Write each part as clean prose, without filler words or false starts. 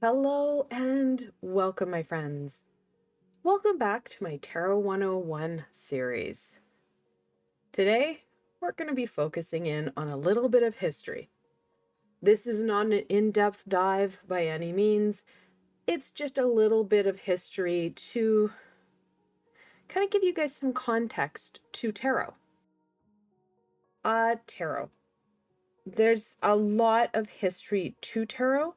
Hello and welcome, my friends. Welcome back to my Tarot 101 series. Today, we're going to be focusing in on a little bit of history. This is not an in-depth dive by any means. It's just a little bit of history to kind of give you guys some context to tarot. Tarot. There's a lot of history to tarot.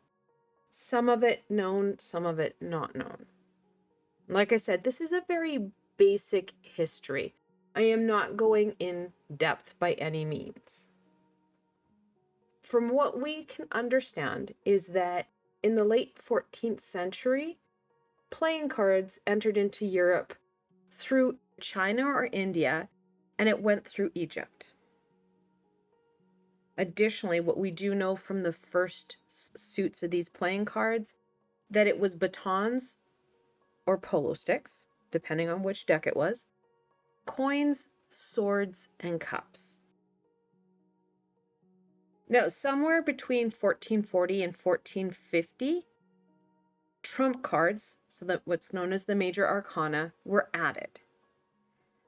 Some of it known, some of it not known. Like I said, this is a very basic history. I am not going in depth by any means. From what we can understand is that in the late 14th century, playing cards entered into Europe through China or India, and it went through Egypt. Additionally, what we do know from the first suits of these playing cards, that it was batons or polo sticks, depending on which deck it was, coins, swords, and cups. Now, somewhere between 1440 and 1450, trump cards, so that what's known as the major arcana, were added.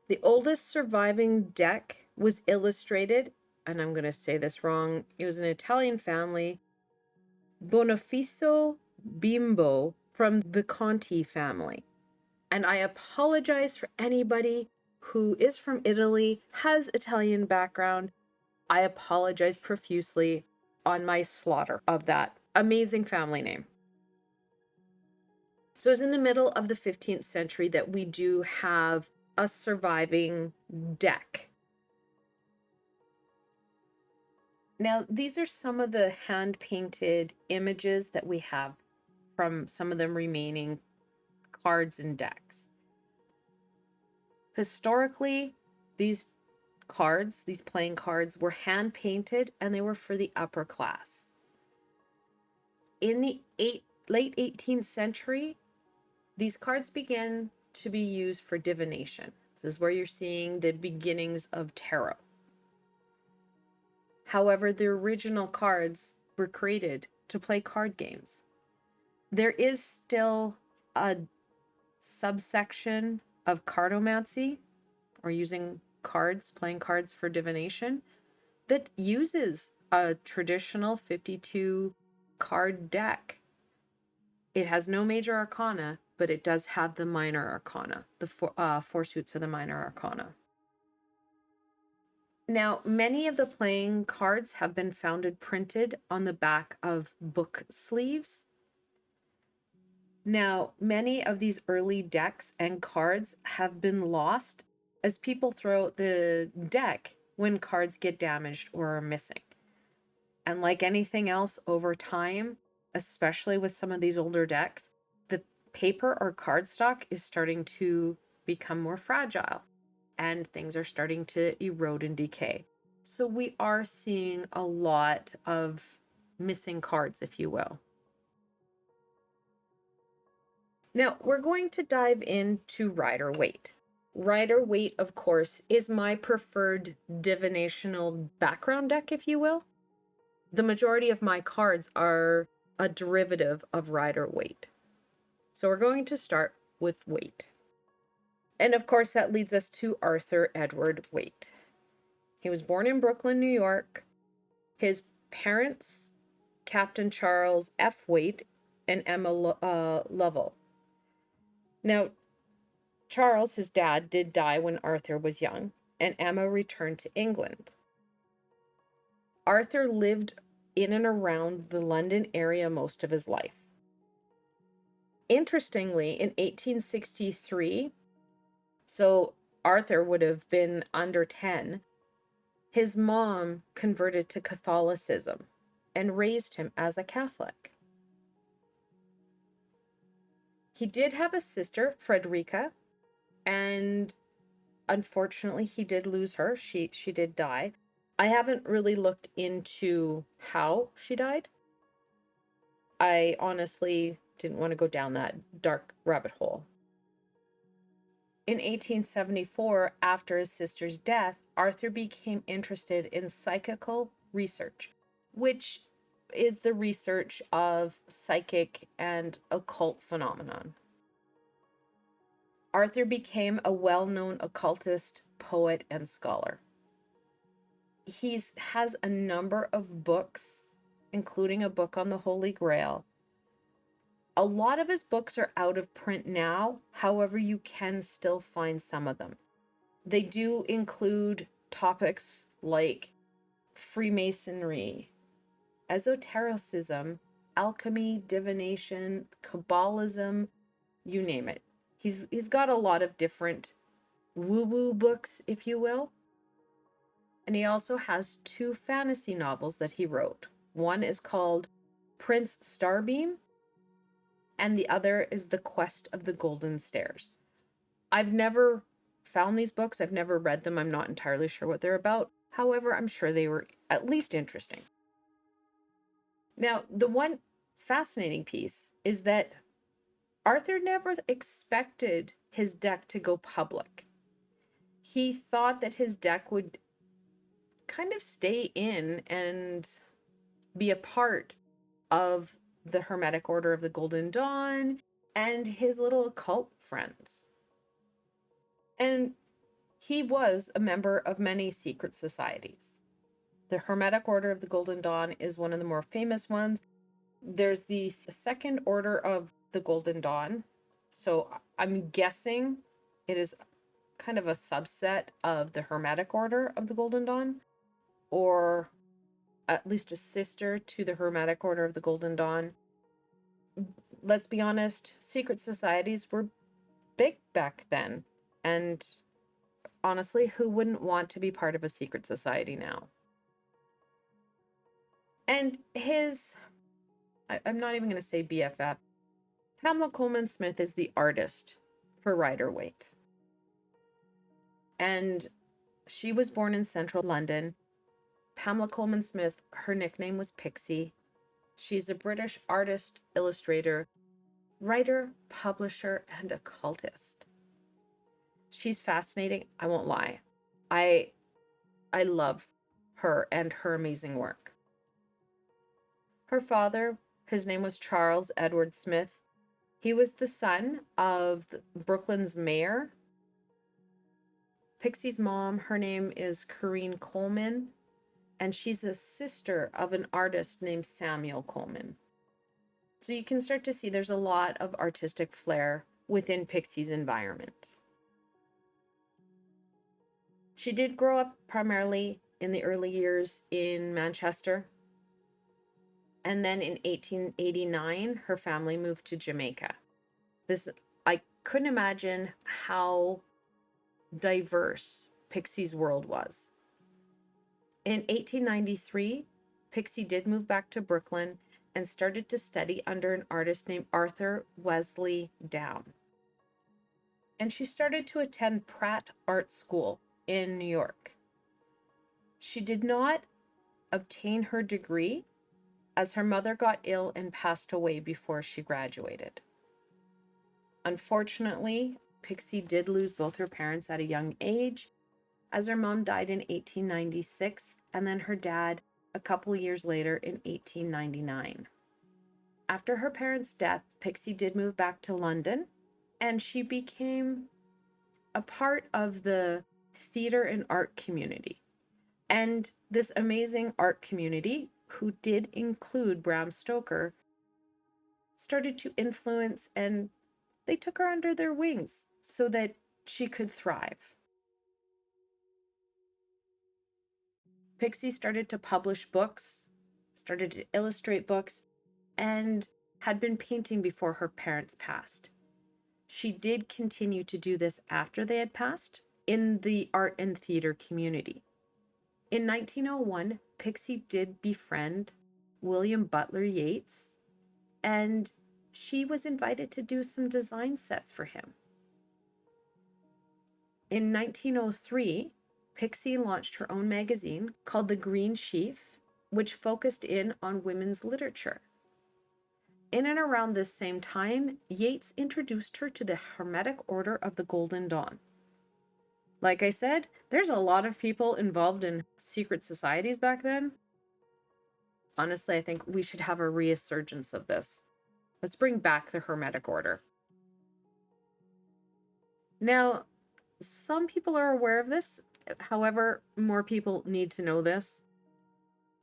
The oldest surviving deck was illustrated, and I'm going to say this wrong, it was an Italian family, Bonifacio Bimbo from the Conti family. And I apologize for anybody who is from Italy, has Italian background. I apologize profusely on my slaughter of that amazing family name. So it's in the middle of the 15th century that we do have a surviving deck. Now, these are some of the hand-painted images that we have from some of the remaining cards and decks. Historically, these cards, these playing cards, were hand-painted and they were for the upper class. In the late 18th century, these cards began to be used for divination. This is where you're seeing the beginnings of tarot. However, the original cards were created to play card games. There is still a subsection of cartomancy, or using cards, playing cards for divination, that uses a traditional 52 card deck. It has no major arcana, but it does have the minor arcana, the four suits of the minor arcana. Now, many of the playing cards have been found printed on the back of book sleeves. Now, many of these early decks and cards have been lost as people throw out the deck when cards get damaged or are missing. And like anything else over time, especially with some of these older decks, the paper or cardstock is starting to become more fragile and things are starting to erode and decay. So we are seeing a lot of missing cards, if you will. Now, we're going to dive into Rider-Waite. Rider-Waite, of course, is my preferred divinational background deck, if you will. The majority of my cards are a derivative of Rider-Waite. So we're going to start with Waite. And of course, that leads us to Arthur Edward Waite. He was born in Brooklyn, New York. His parents, Captain Charles F. Waite and Emma Lovell. Now, Charles, his dad, did die when Arthur was young, and Emma returned to England. Arthur lived in and around the London area most of his life. Interestingly, in 1863, so Arthur would have been under 10, his mom converted to Catholicism and raised him as a Catholic. He did have a sister, Frederica, and unfortunately he did lose her. She did die. I haven't really looked into how she died. I honestly didn't want to go down that dark rabbit hole. In 1874, after his sister's death, Arthur became interested in psychical research, which is the research of psychic and occult phenomenon. Arthur became a well-known occultist, poet, and scholar. He has a number of books, including a book on the Holy Grail. A lot of his books are out of print now, however, you can still find some of them. They do include topics like Freemasonry, esotericism, alchemy, divination, Kabbalism, you name it. He's got a lot of different woo-woo books, if you will. And he also has 2 fantasy novels that he wrote. One is called Prince Starbeam, and the other is The Quest of the Golden Stairs. I've never found these books. I've never read them. I'm not entirely sure what they're about. However, I'm sure they were at least interesting. Now, the one fascinating piece is that Arthur never expected his deck to go public. He thought that his deck would kind of stay in and be a part of the Hermetic Order of the Golden Dawn and his little occult friends. And he was a member of many secret societies. The Hermetic Order of the Golden Dawn is one of the more famous ones. There's the Second Order of the Golden Dawn. So I'm guessing it is kind of a subset of the Hermetic Order of the Golden Dawn, or at least a sister to the Hermetic Order of the Golden Dawn. Let's be honest, secret societies were big back then. And honestly, who wouldn't want to be part of a secret society now? And I'm not even going to say BFF. Pamela Coleman Smith is the artist for Rider-Waite. And she was born in central London. Pamela Coleman Smith, her nickname was Pixie. She's a British artist, illustrator, writer, publisher, and occultist. She's fascinating, I won't lie. I love her and her amazing work. Her father, his name was Charles Edward Smith. He was the son of Brooklyn's mayor. Pixie's mom, her name is Corinne Coleman, and she's the sister of an artist named Samuel Coleman. So you can start to see there's a lot of artistic flair within Pixie's environment. She did grow up primarily in the early years in Manchester. And then in 1889, her family moved to Jamaica. I couldn't imagine how diverse Pixie's world was. In 1893, Pixie did move back to Brooklyn and started to study under an artist named Arthur Wesley Down. And she started to attend Pratt Art School in New York. She did not obtain her degree as her mother got ill and passed away before she graduated. Unfortunately, Pixie did lose both her parents at a young age, as her mom died in 1896 and then her dad a couple years later in 1899. After her parents' death, Pixie did move back to London, and she became a part of the theater and art community. And this amazing art community, who did include Bram Stoker, started to influence, and they took her under their wings so that she could thrive. Pixie started to publish books, started to illustrate books, and had been painting before her parents passed. She did continue to do this after they had passed in the art and theater community. In 1901, Pixie did befriend William Butler Yeats, and she was invited to do some design sets for him. In 1903, Pixie launched her own magazine called The Green Sheaf, which focused in on women's literature. In and around this same time, Yeats introduced her to the Hermetic Order of the Golden Dawn. Like I said, there's a lot of people involved in secret societies back then. Honestly, I think we should have a resurgence of this. Let's bring back the Hermetic Order. Now, some people are aware of this. However, more people need to know this.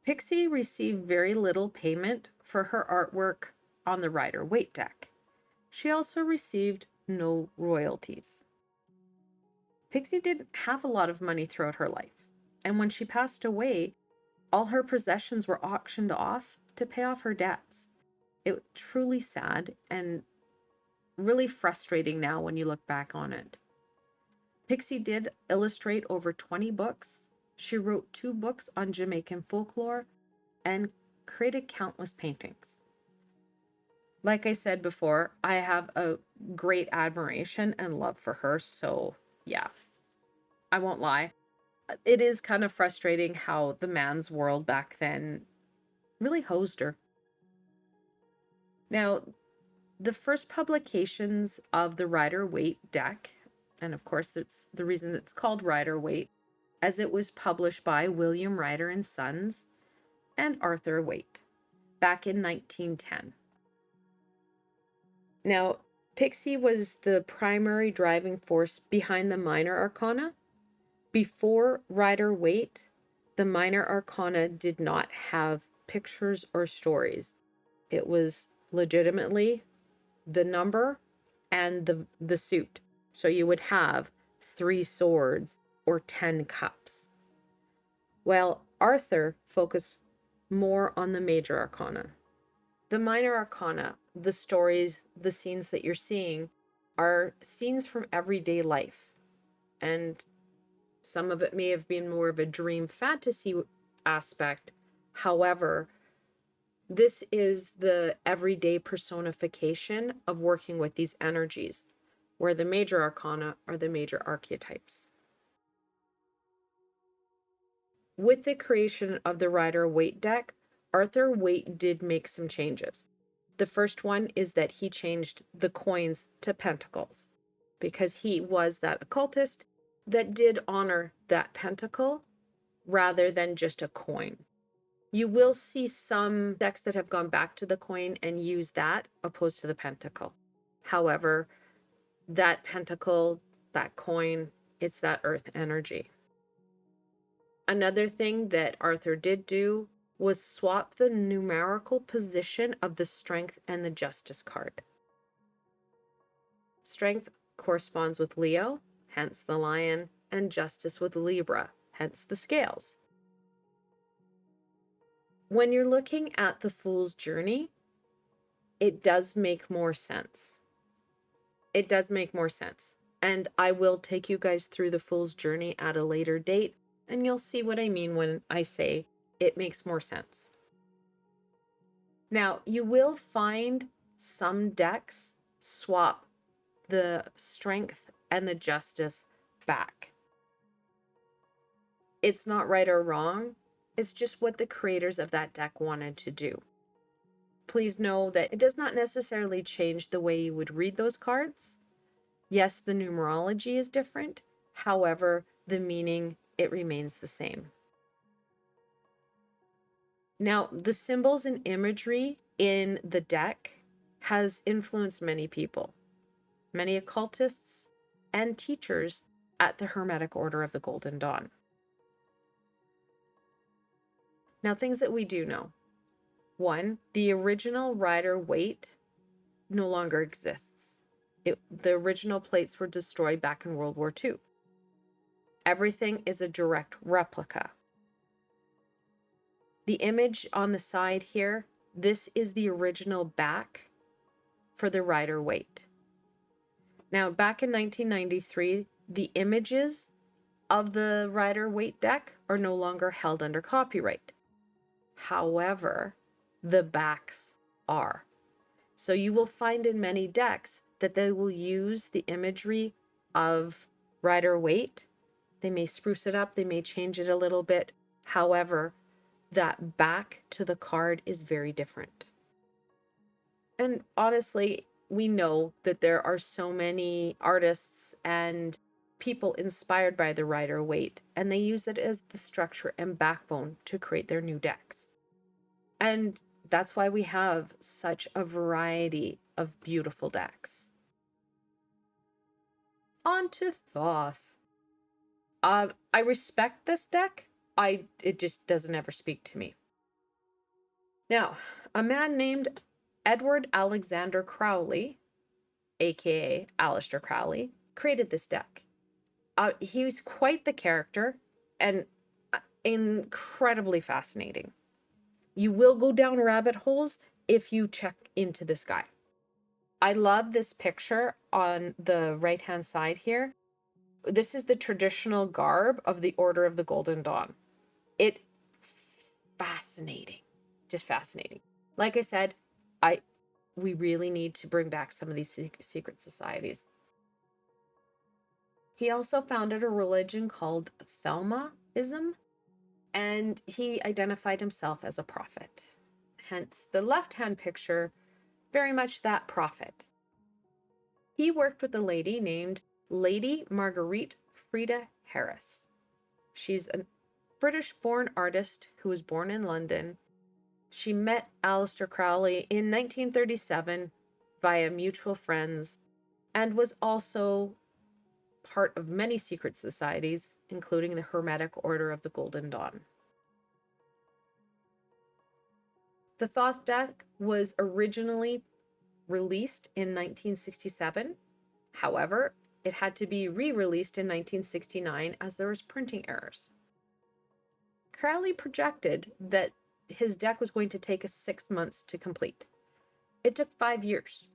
Pixie received very little payment for her artwork on the Rider-Waite deck. She also received no royalties. Pixie didn't have a lot of money throughout her life, and when she passed away, all her possessions were auctioned off to pay off her debts. It was truly sad and really frustrating now when you look back on it. Pixie did illustrate over 20 books. She wrote 2 books on Jamaican folklore and created countless paintings. Like I said before, I have a great admiration and love for her, so yeah, I won't lie. It is kind of frustrating how the man's world back then really hosed her. Now, the first publications of the Rider-Waite deck, and of course that's the reason it's called Rider-Waite, as it was published by William Rider and Sons and Arthur Waite back in 1910. Now, Pixie was the primary driving force behind the minor arcana. Before Rider-Waite, the minor arcana did not have pictures or stories. It was legitimately the number and the suit. So you would have 3 swords or 10 cups. Well, Arthur focused more on the major arcana. The minor arcana, the stories, the scenes that you're seeing are scenes from everyday life. And some of it may have been more of a dream fantasy aspect. However, this is the everyday personification of working with these energies, where the major arcana are the major archetypes. With the creation of the Rider-Waite deck, Arthur Waite did make some changes. The first one is that he changed the coins to pentacles because he was that occultist that did honor that pentacle rather than just a coin. You will see some decks that have gone back to the coin and use that opposed to the pentacle. However, that pentacle, that coin, it's that earth energy. Another thing that Arthur did do was swap the numerical position of the strength and the justice card. Strength corresponds with Leo, hence the lion, and justice with Libra, hence the scales. When you're looking at the Fool's Journey, it does make more sense. It does make more sense. And I will take you guys through the Fool's Journey at a later date, and you'll see what I mean when I say it makes more sense. Now, you will find some decks swap the strength and the justice back. It's not right or wrong. It's just what the creators of that deck wanted to do. Please know that it does not necessarily change the way you would read those cards. Yes, the numerology is different. However, the meaning, it remains the same. Now, the symbols and imagery in the deck has influenced many people, many occultists and teachers at the Hermetic Order of the Golden Dawn. Now, things that we do know. 1, the original Rider-Waite no longer exists. The original plates were destroyed back in World War II. Everything is a direct replica. The image on the side here, this is the original back for the Rider-Waite. Now, back in 1993, the images of the Rider-Waite deck are no longer held under copyright. However, the backs are. So you will find in many decks that they will use the imagery of Rider-Waite. They may spruce it up, they may change it a little bit. However, that back to the card is very different. And honestly, we know that there are so many artists and people inspired by the Rider-Waite, and they use it as the structure and backbone to create their new decks. And that's why we have such a variety of beautiful decks. On to Thoth. I respect this deck. It just doesn't ever speak to me. Now, a man named Edward Alexander Crowley, aka Aleister Crowley, created this deck. He's quite the character and incredibly fascinating. You will go down rabbit holes if you check into this guy. I love this picture on the right-hand side here. This is the traditional garb of the Order of the Golden Dawn. It fascinating, just fascinating. Like I said, we really need to bring back some of these secret societies. He also founded a religion called Thelmaism, and he identified himself as a prophet. Hence the left-hand picture, very much that prophet. He worked with a lady named Lady Marguerite Frieda Harris. She's a British-born artist who was born in London. She met Aleister Crowley in 1937 via mutual friends and was also part of many secret societies, including the Hermetic Order of the Golden Dawn. The Thoth deck was originally released in 1967. However, it had to be re-released in 1969 as there was printing errors. Crowley projected that his deck was going to take us 6 months to complete. It took 5 years.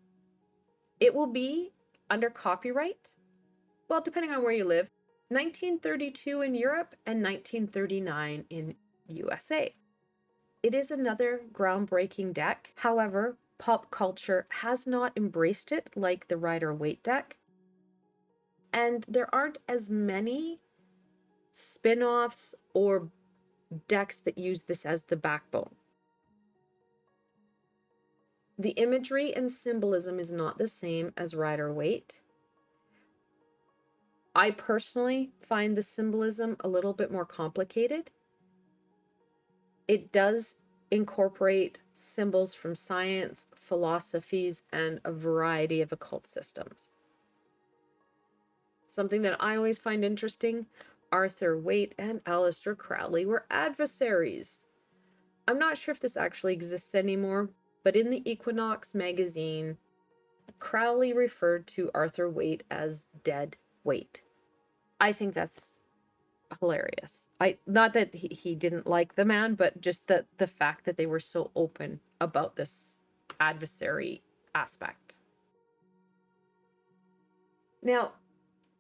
It will be under copyright, well, depending on where you live, 1932 in Europe and 1939 in USA. It is another groundbreaking deck. However, pop culture has not embraced it like the Rider-Waite deck. And there aren't as many spin-offs or decks that use this as the backbone. The imagery and symbolism is not the same as Rider-Waite. I personally find the symbolism a little bit more complicated. It does incorporate symbols from science, philosophies, and a variety of occult systems. Something that I always find interesting, Arthur Waite and Aleister Crowley were adversaries. I'm not sure if this actually exists anymore, but in the Equinox magazine, Crowley referred to Arthur Waite as Dead Waite. I think that's hilarious. Not that he didn't like the man, but just the fact that they were so open about this adversary aspect. Now,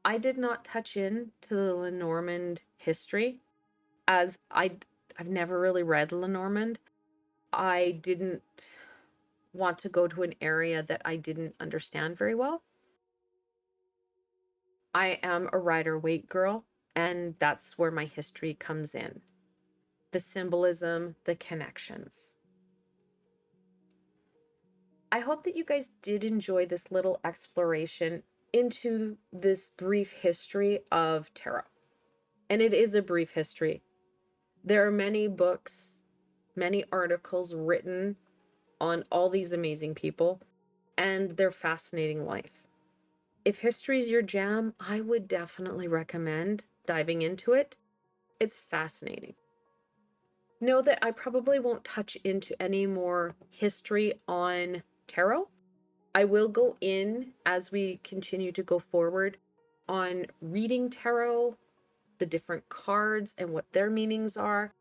I did not touch in to the Lenormand history, as I've never really read Lenormand. I didn't want to go to an area that I didn't understand very well. I am a Rider-Waite girl, and that's where my history comes in. The symbolism, the connections. I hope that you guys did enjoy this little exploration into this brief history of tarot. And it is a brief history. There are many books, many articles written on all these amazing people and their fascinating life. If history is your jam, I would definitely recommend diving into it. It's fascinating. Know that I probably won't touch into any more history on tarot. I will go in as we continue to go forward on reading tarot, the different cards and what their meanings are,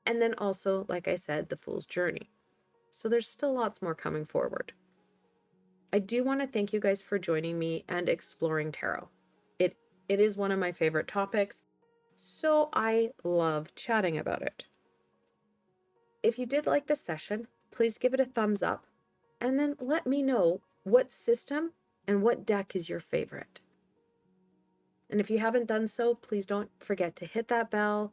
and then also, like I said, the Fool's Journey. So there's still lots more coming forward. I do want to thank you guys for joining me and exploring tarot. It is one of my favorite topics, so I love chatting about it. If you did like this session, please give it a thumbs up and then let me know what system and what deck is your favorite. And if you haven't done so, please don't forget to hit that bell.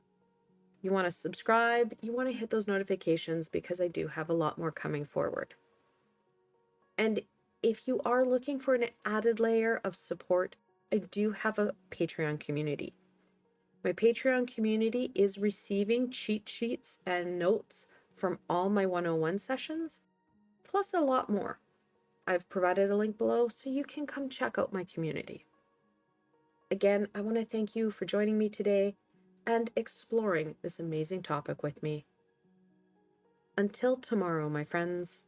You want to subscribe, you want to hit those notifications because I do have a lot more coming forward. And if you are looking for an added layer of support, I do have a Patreon community. My Patreon community is receiving cheat sheets and notes from all my 101 sessions, plus a lot more. I've provided a link below so you can come check out my community. Again, I want to thank you for joining me today and exploring this amazing topic with me. Until tomorrow, my friends.